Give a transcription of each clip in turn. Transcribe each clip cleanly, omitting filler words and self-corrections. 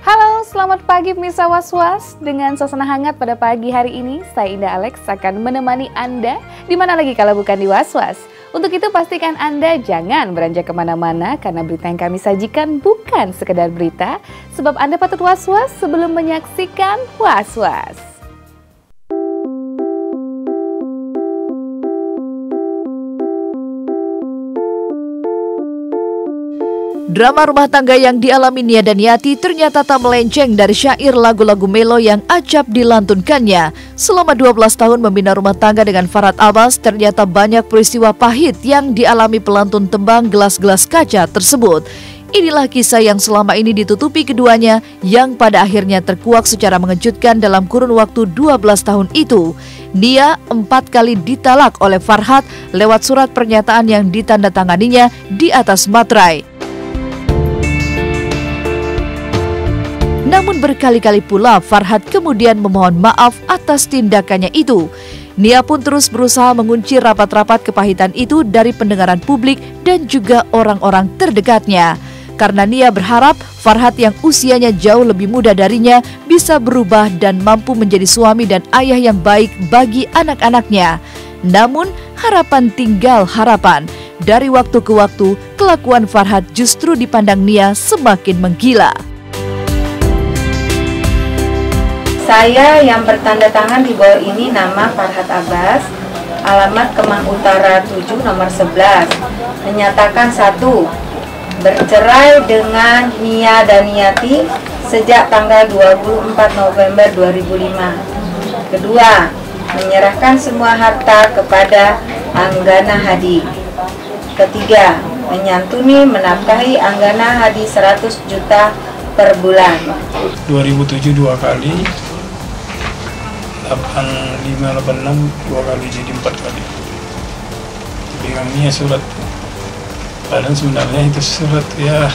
Halo, selamat pagi pemirsa Was-Was. Dengan suasana hangat pada pagi hari ini, saya Indah Alex akan menemani Anda di mana lagi kalau bukan di Was-Was. Untuk itu pastikan Anda jangan beranjak kemana-mana karena berita yang kami sajikan bukan sekedar berita, sebab Anda patut was-was sebelum menyaksikan Was-Was. Drama rumah tangga yang dialami Nia dan Yati ternyata tak melenceng dari syair lagu-lagu melo yang acap dilantunkannya. Selama 12 tahun membina rumah tangga dengan Farhad Abbas, ternyata banyak peristiwa pahit yang dialami pelantun tembang gelas-gelas kaca tersebut. Inilah kisah yang selama ini ditutupi keduanya yang pada akhirnya terkuak secara mengejutkan dalam kurun waktu 12 tahun itu. Nia 4 kali ditalak oleh Farhad lewat surat pernyataan yang ditandatanganinya di atas materai. Namun berkali-kali pula Farhad kemudian memohon maaf atas tindakannya itu. Nia pun terus berusaha mengunci rapat-rapat kepahitan itu dari pendengaran publik dan juga orang-orang terdekatnya. Karena Nia berharap Farhad yang usianya jauh lebih muda darinya bisa berubah dan mampu menjadi suami dan ayah yang baik bagi anak-anaknya. Namun harapan tinggal harapan. Dari waktu ke waktu, kelakuan Farhad justru dipandang Nia semakin menggila. Saya yang bertanda tangan di bawah ini nama Farhad Abbas, alamat Kemang Utara 7 nomor 11, menyatakan 1. Bercerai dengan Nia dan Yati sejak tanggal 24 November 2005. 2. Menyerahkan semua harta kepada Anggana Hadi. 3. Menyantuni menafkahi Anggana Hadi 100 juta per bulan. 2007 2 kali, 85, 86 2 kali, jadi 4 kali. Bilangnya surat, padahal sebenarnya itu surat ya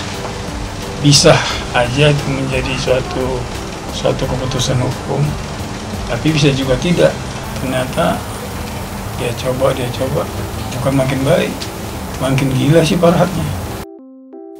bisa aja itu menjadi suatu keputusan hukum, tapi bisa juga tidak. Ternyata dia coba, bukan makin baik, makin gila sih Farhadnya.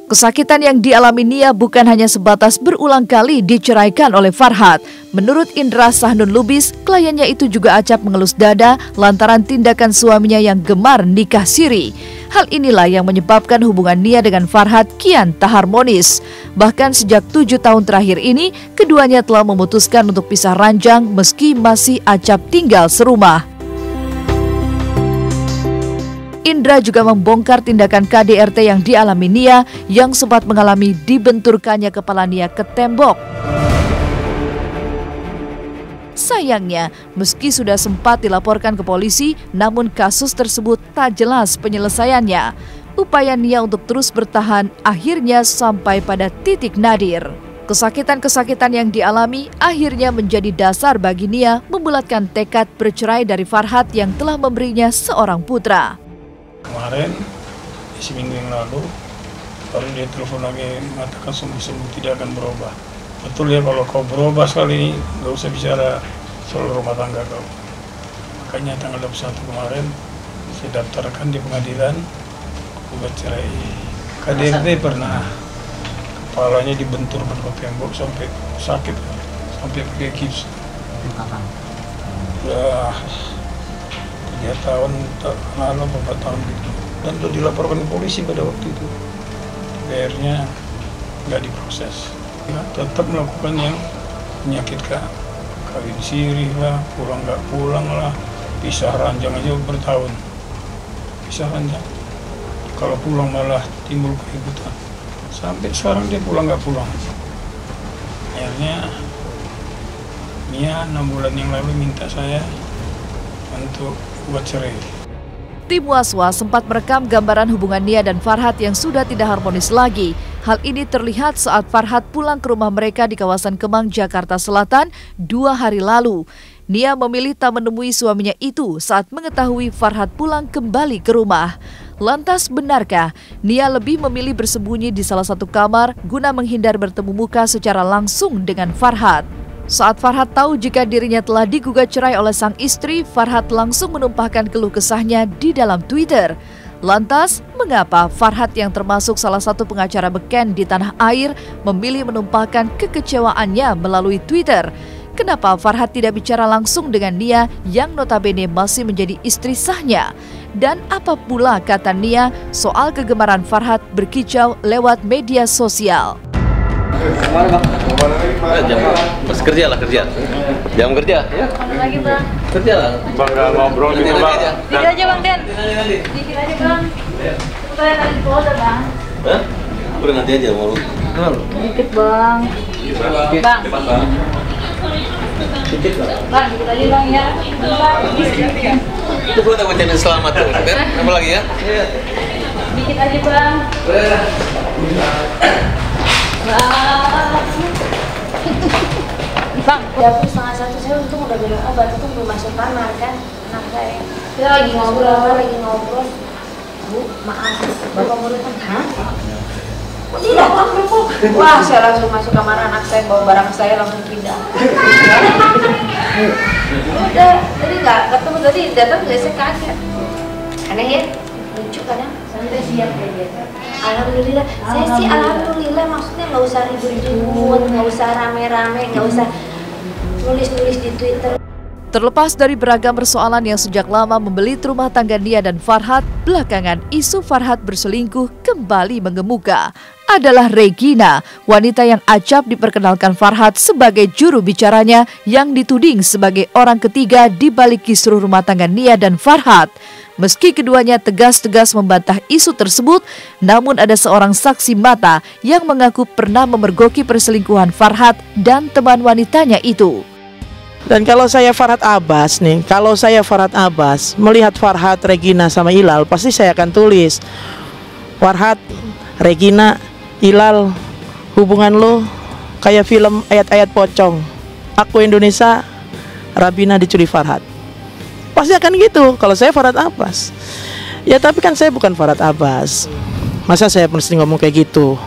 Kesakitan yang dialami Nia bukan hanya sebatas berulang kali diceraikan oleh Farhad. Menurut Indra Sahnun Lubis, kliennya itu juga acap mengelus dada lantaran tindakan suaminya yang gemar nikah siri. Hal inilah yang menyebabkan hubungan Nia dengan Farhad kian tak harmonis. Bahkan sejak 7 tahun terakhir ini, keduanya telah memutuskan untuk pisah ranjang meski masih acap tinggal serumah. Indra juga membongkar tindakan KDRT yang dialami Nia yang sempat mengalami dibenturkannya kepala Nia ke tembok. Sayangnya, meski sudah sempat dilaporkan ke polisi, namun kasus tersebut tak jelas penyelesaiannya. Upaya Nia untuk terus bertahan akhirnya sampai pada titik nadir. Kesakitan-kesakitan yang dialami akhirnya menjadi dasar bagi Nia membulatkan tekad bercerai dari Farhad yang telah memberinya seorang putra. Kemarin, seminggu yang lalu, baru dia telepon lagi mengatakan sungguh-sungguh tidak akan berubah. Betul ya, kalau kau berubah sekali ini, gak usah bicara soal rumah tangga kau. Makanya tanggal 21 kemarin, saya daftarkan di pengadilan, gugat cerai. KDRT pernah, kepalanya dibentur ke tembok sampai sakit, sampai pakai gips. Udah 3 tahun, lalu 4 tahun gitu. Dan itu dilaporkan ke polisi pada waktu itu. Akhirnya nggak diproses. Ya, tetap melakukan yang menyakitkan. Kawin siri lah, pulang nggak pulang lah, pisah ranjang aja bertahun. Pisah ranjang. Kalau pulang malah timbul keributan. Sampai sekarang dia pulang nggak pulang. Akhirnya Nia 6 bulan yang lalu minta saya untuk buat cerai. Tim Was-Was sempat merekam gambaran hubungan Nia dan Farhad yang sudah tidak harmonis lagi. Hal ini terlihat saat Farhad pulang ke rumah mereka di kawasan Kemang, Jakarta Selatan 2 hari lalu. Nia memilih tak menemui suaminya itu saat mengetahui Farhad pulang kembali ke rumah. Lantas benarkah Nia lebih memilih bersembunyi di salah satu kamar guna menghindar bertemu muka secara langsung dengan Farhad? Saat Farhad tahu jika dirinya telah digugat cerai oleh sang istri, Farhad langsung menumpahkan keluh kesahnya di dalam Twitter. Lantas, mengapa Farhad yang termasuk salah satu pengacara beken di tanah air memilih menumpahkan kekecewaannya melalui Twitter? Kenapa Farhad tidak bicara langsung dengan Nia yang notabene masih menjadi istri sahnya? Dan apa pula kata Nia soal kegemaran Farhad berkicau lewat media sosial? Masih kerja lah, kerja. Jam kerja, ya. Lagi bang. Kerja lah. Bang, nggak ngobrol gitu bang. Dikit aja bang Den. Dikit aja bang. Kita lagi keluar bang. Hah? Udah nanti aja mau lu. Dikit bang. Bang. Dikit lah. Bang, dikit aja bang ya. Itu gua tak bacain selamat tuh. Apa lagi ya? Dikit aja bang. Bang, jam 1:30 saya untung udah minum obat, itu belum masuk kamar kan anak saya. kita lagi ngobrol. Bu, maaf, bapak murid kan? Hah? Tidak, Pak. Wah, saya langsung masuk kamar anak saya, bawa barang saya langsung pindah. Udah, tadi nggak ketemu, tadi datang nggak, saya kaget. Aneh ya, lucu kadang. Santai siap ya biasa. Alhamdulillah, saya sih alhamdulillah, maksudnya nggak usah ribut-ribut, nggak usah rame-rame, nggak usah nulis-nulis di Twitter. Terlepas dari beragam persoalan yang sejak lama membelit rumah tangga Nia dan Farhad, belakangan isu Farhad berselingkuh kembali mengemuka. Adalah Regina, wanita yang acap diperkenalkan Farhad sebagai juru bicaranya yang dituding sebagai orang ketiga di balik kisruh rumah tangga Nia dan Farhad. Meski keduanya tegas-tegas membantah isu tersebut, namun ada seorang saksi mata yang mengaku pernah memergoki perselingkuhan Farhad dan teman wanitanya itu. Dan kalau saya Farhad Abbas nih, melihat Farhad, Regina sama Ilal, pasti saya akan tulis Farhad, Regina, Ilal, hubungan lo kayak film ayat-ayat pocong. Aku Indonesia, Rabina dicuri Farhad. Pasti akan gitu kalau saya Farhad Abbas. Ya tapi kan saya bukan Farhad Abbas. Masa saya mesti ngomong kayak gitu?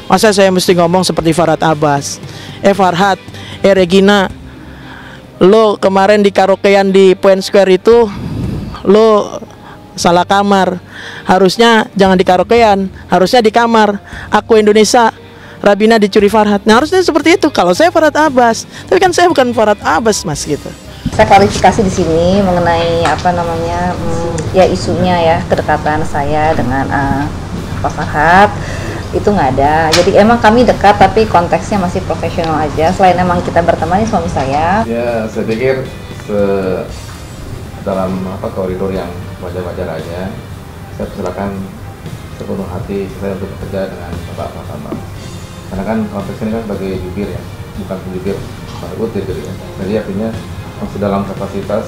Masa saya mesti ngomong seperti Farhad Abbas? Farhad, Regina, lo kemarin di karaokean di Point Square itu lo salah kamar. Harusnya jangan di karaokean, harusnya di kamar. Aku Indonesia, Rabina dicuri Farhad. Nah harusnya seperti itu kalau saya Farhad Abbas. Tapi kan saya bukan Farhad Abbas, Mas, gitu. Saya klarifikasi di sini mengenai ya isunya ya, kedekatan saya dengan Pak Farhad itu nggak ada. Jadi emang kami dekat tapi konteksnya masih profesional aja. Selain emang kita berteman, ini suami saya. Ya saya pikir dalam koridor yang wajar-wajar aja. Saya persilakan sepenuh hati saya untuk bekerja dengan Bapak Abbas. Karena kan konteks ini kan sebagai jubir ya, bukan penjubir pada kutip gitu ya. Jadi artinya masih dalam kapasitas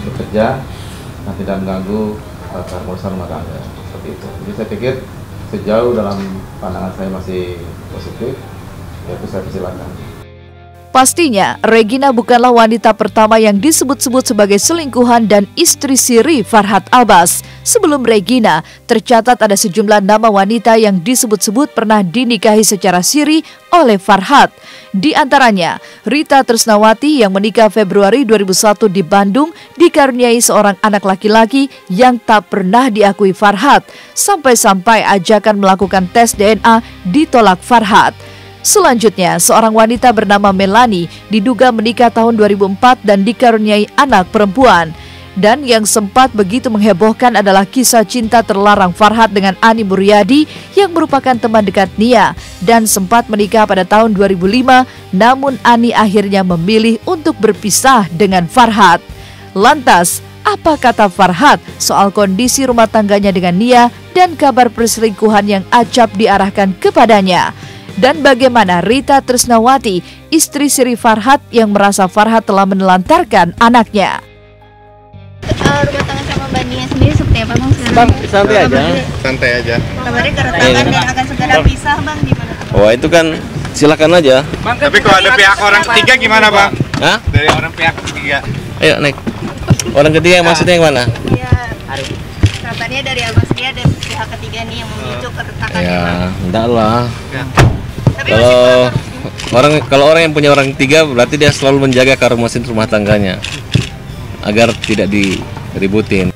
bekerja dan tidak mengganggu keharmonisan rumah tangga seperti itu. Jadi saya pikir sejauh dalam pandangan saya masih positif, ya itu saya persilakan. Pastinya, Regina bukanlah wanita pertama yang disebut-sebut sebagai selingkuhan dan istri siri Farhad Abbas. Sebelum Regina, tercatat ada sejumlah nama wanita yang disebut-sebut pernah dinikahi secara siri oleh Farhad. Di antaranya, Rita Tresnawati yang menikah Februari 2001 di Bandung dikaruniai seorang anak laki-laki yang tak pernah diakui Farhad. Sampai-sampai ajakan melakukan tes DNA ditolak Farhad. Selanjutnya, seorang wanita bernama Melani diduga menikah tahun 2004 dan dikaruniai anak perempuan. Dan yang sempat begitu menghebohkan adalah kisah cinta terlarang Farhad dengan Ani Muryadi yang merupakan teman dekat Nia dan sempat menikah pada tahun 2005, namun Ani akhirnya memilih untuk berpisah dengan Farhad. Lantas, apa kata Farhad soal kondisi rumah tangganya dengan Nia dan kabar perselingkuhan yang acap diarahkan kepadanya? Dan bagaimana Rita Tresnawati, istri siri Farhad yang merasa Farhad telah menelantarkan anaknya? Rumah tangga sama Mbak Nia sendiri seperti apa Bang sekarang? Bang, santai aja. Santai aja. Kabarnya keretakan dan akan segera pisah Bang, gimana? Wah itu kan silakan aja. Bang, tapi kalau ada pihak orang ketiga gimana Bang? Hah? Dari orang pihak ketiga. Ayo naik. Orang ketiga yang maksudnya yang mana? Iya. Katanya dari Abbas Nia dan pihak ketiga nih yang memicu keretakan. Ya, enggak lah. Tapi Kalau orang yang punya orang ketiga berarti dia selalu menjaga keharmonisan rumah tangganya agar tidak diributin.